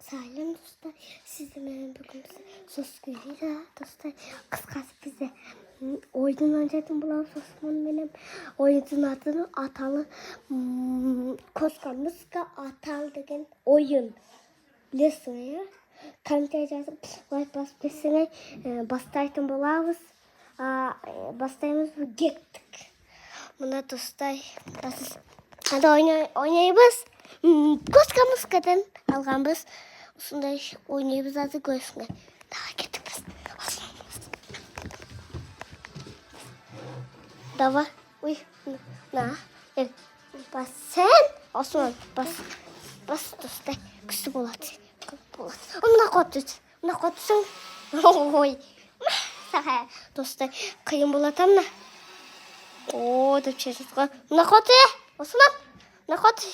Салам dostlar. Sizinle bugün sos geliyor dostlar. Kıskas bize oyun oynadım bulan sosman benim. Oyunun adını Atalı Koska Muska Atal degen oyun. Biliyorsun ya. Kanıtlayacağız. Like basmasını bastaydım bulavuz. Bastayımız gittik. Buna dostlar. Hadi oynayabiliriz. Koska Muska'dan alganбыз. Осындай ойнайбыз азыр көрсүңөр. Давай кеттик биз. Давай. Ой. На. Бас сен. Осман бас. Бас достай. Күчтүү болот. Мына котсуң. Ой. Достай, кыйын болот амна. О, деп чечет го. Мына коты. Осман. Мына коты.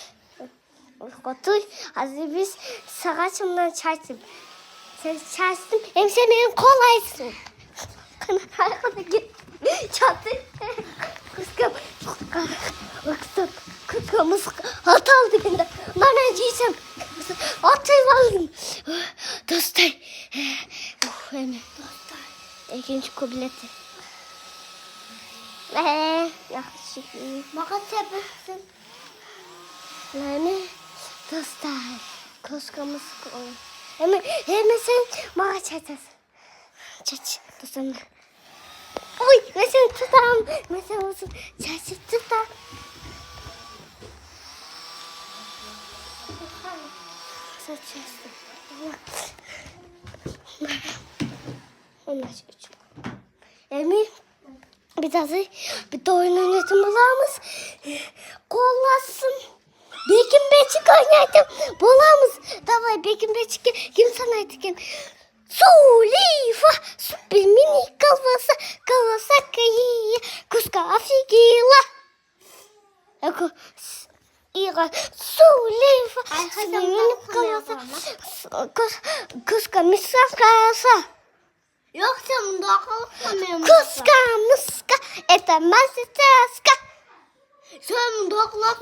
Kotuy, azı biz sağaçımdan çaysın. Sen çaysın, hem sen benim kolaysın. Arkada git, çatı. Kıskamız hatalı dibinde. Bana ciysem, atayım. Dostay. Hemen dostay. İkinci kubileti. Yakışık. Makat yapıyorsun. Ne? Dostlar, koskamız koyun. Hemen sen bana çatasın. Çaç, dostum. Oy, mesela tutam. Mesela olsun, çaçı tutam. Saçıyorsun. Onlar üç. Emir, bir de oyun oynatmalarımız kollasın. Bekim beçik oynaydım. Bolamız. Davay bekim beçik kim sanaydı kim? Sulifa. Süper mini kalvasa kayı. Kuska afigila. Eko. İra. Sulifa. Süper mini kalvasa. Kuska misakasa. Yoksa bunda akıllamıyorum. Kuska muska. Etemez eteska. Sen dokla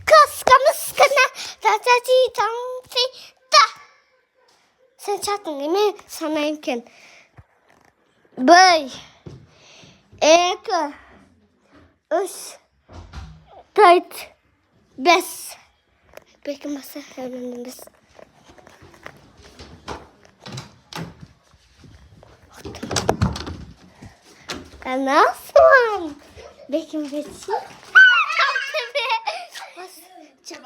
Kaska mıskına tatati tanti ta. Sen çattın değil mi? Sana imkan. Bey. Eka. Üç. Dört. Beş. Belki masa hemen biz. Nasıl? Belki beş. Çık.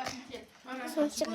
Çık.